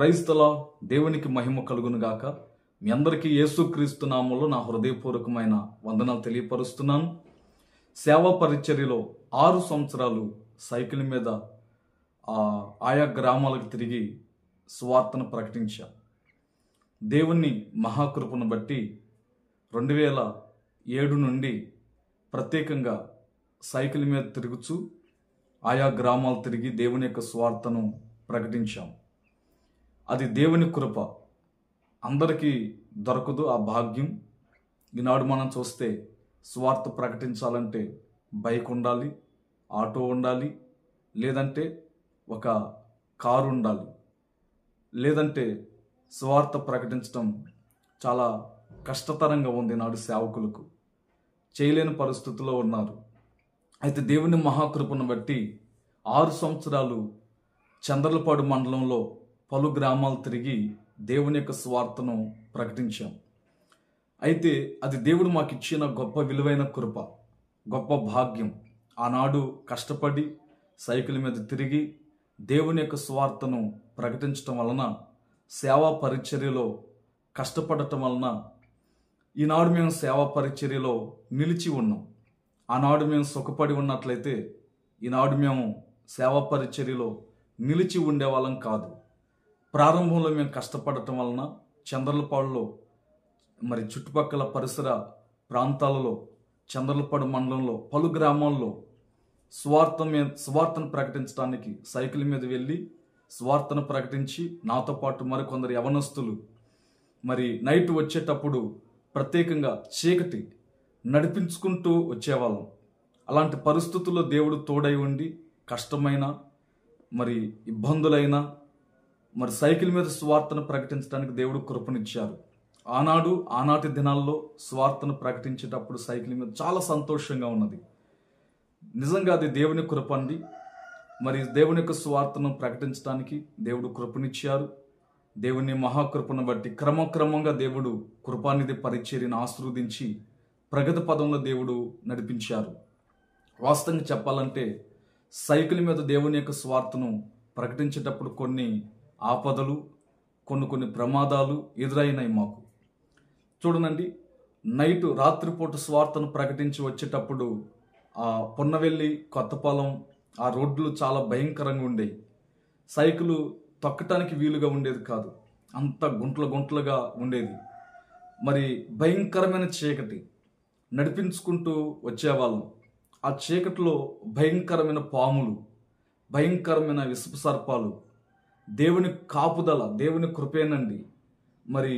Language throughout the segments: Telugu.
Praise the lord. దేవునికి మహిమ కలుగును గాక. మీ అందరికీ యేసుక్రీస్తు నామములో నా హృదయపూర్వకమైన వందనాలు తెలియపరుస్తున్నాను. సేవా పరిచర్యలో 6 సంవత్సరాలు సైకిల్ మీద ఆయా గ్రామాలకు తిరిగి సువార్తను ప్రకటించా. దేవుని మహాకృపను బట్టి 2007 నుండి ప్రత్యేకంగా సైకిల్ మీద తిరుగుచూ ఆయా గ్రామాలు తిరిగి దేవుని యొక్క సువార్తను ప్రకటించాం. అది దేవుని కృప, అందరికీ దొరకదు ఆ భాగ్యం. ఈనాడు మనం చూస్తే సువార్త ప్రకటించాలంటే బైక్ ఉండాలి, ఆటో ఉండాలి, లేదంటే ఒక కారు ఉండాలి, లేదంటే సువార్త ప్రకటించడం చాలా కష్టతరంగా ఉంది. నాడు సేవకులకు చేయలేని పరిస్థితుల్లో ఉన్నారు. అయితే దేవుని మహాకృపను బట్టి 6 సంవత్సరాలు చంద్రలపాడు మండలంలో పలు గ్రామాలు తిరిగి దేవుని యొక్క సువార్తను ప్రకటించాం. అయితే అది దేవుడు మాకు ఇచ్చిన గొప్ప విలువైన కృప, గొప్ప భాగ్యం. ఆనాడు కష్టపడి సైకిల్ మీద తిరిగి దేవుని యొక్క సువార్తను ప్రకటించటం వలన, సేవా పరిచర్యలో కష్టపడటం వలన ఈనాడు మేము సేవా పరిచర్యలో నిలిచి ఉన్నాం. ఆనాడు మేము సుఖపడి ఉన్నట్లయితే ఈనాడు మేము సేవా పరిచర్యలో నిలిచి ఉండేవాళ్ళం కాదు. ప్రారంభంలో మేము కష్టపడటం వలన చంద్రలపాడులో మరి చుట్టుపక్కల పరిసర ప్రాంతాలలో, చంద్రలపాడు మండలంలో పలు గ్రామాల్లో సువార్తను ప్రకటించడానికి సైకిల్ మీద వెళ్ళి సువార్తను ప్రకటించి, నాతో పాటు మరికొందరు యవనస్తులు మరి నైట్ వచ్చేటప్పుడు ప్రత్యేకంగా చీకటి నడిపించుకుంటూ వచ్చేవాళ్ళం. అలాంటి పరిస్థితుల్లో దేవుడు తోడై ఉండి కష్టమైన మరి ఇబ్బందులైన మరి సైకిల్ మీద సువార్తను ప్రకటించడానికి దేవుడు కృపనిచ్చారు. ఆనాటి దినాల్లో సువార్తను ప్రకటించేటప్పుడు సైకిల్ మీద చాలా సంతోషంగా ఉన్నది. నిజంగా అది దేవుని కృప అండి. మరి దేవుని యొక్క సువార్తను ప్రకటించడానికి దేవుడు కృపనిచ్చారు. దేవుని మహాకృపను బట్టి క్రమక్రమంగా దేవుడు కృపానిధి పరిచర్యను ఆశీర్వదించి ప్రగతి పదంలో దేవుడు నడిపించారు. వాస్తవంగా చెప్పాలంటే సైకిల్ మీద దేవుని యొక్క సువార్తను ప్రకటించేటప్పుడు కొన్ని ఆపదలు, కొన్ని ప్రమాదాలు ఎదురైనాయి మాకు. చూడనండి, రాత్రిపూట సువార్తను ప్రకటించి వచ్చేటప్పుడు పొన్నవెల్లి, కొత్తపాలెం ఆ రోడ్లు చాలా భయంకరంగా ఉండేవి. సైకిల్ తొక్కటానికి వీలుగా ఉండేది కాదు, అంత గుంటలుగా ఉండేది. మరి భయంకరమైన చీకటి నడిపించుకుంటూ వచ్చేవాళ్ళం. ఆ చీకటిలో భయంకరమైన పాములు, భయంకరమైన విషపు సర్పాలు, దేవుని కాపుదల, దేవుని కృపేనండి. మరి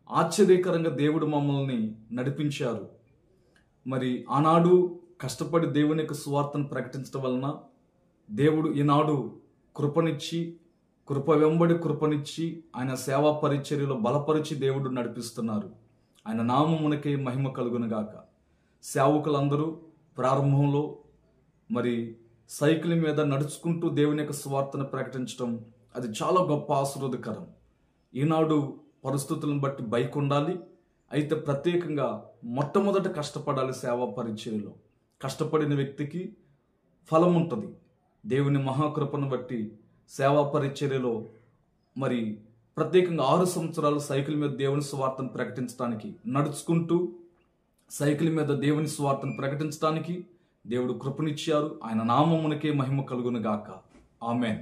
ఆశ్చర్యకరంగా దేవుడు మమ్మల్ని నడిపించారు. మరి ఆనాడు కష్టపడి దేవుని యొక్క సువార్తను ప్రకటించడం వలన దేవుడు ఈనాడు కృప వెంబడి కృపనిచ్చి ఆయన సేవా పరిచర్యలో బలపరిచి దేవుడు నడిపిస్తున్నారు. ఆయన నామమునకే మహిమ కలుగును గాక. సేవకులందరూ ప్రారంభంలో మరి సైకిల్ మీద నడుచుకుంటూ దేవుని యొక్క సువార్తను ప్రకటించడం అది చాలా గొప్ప ఆశీర్వాదకరం. ఈనాడు పరిస్థితులను బట్టి బైక్ ఉండాలి. అయితే ప్రత్యేకంగా మొట్టమొదట కష్టపడాలి. సేవా పరిచర్యలో కష్టపడిన వ్యక్తికి ఫలం ఉంటుంది. దేవుని మహాకృపను బట్టి సేవా పరిచర్యలో మరి ప్రత్యేకంగా 6 సంవత్సరాలు సైకిల్ మీద దేవుని సువార్తను ప్రకటించడానికి, నడుచుకుంటూ సైకిల్ మీద దేవుని సువార్తను ప్రకటించడానికి దేవుడు కృపనిచ్చారు. ఆయన నామమునకే మహిమ కలుగును గాక. ఆమేన్.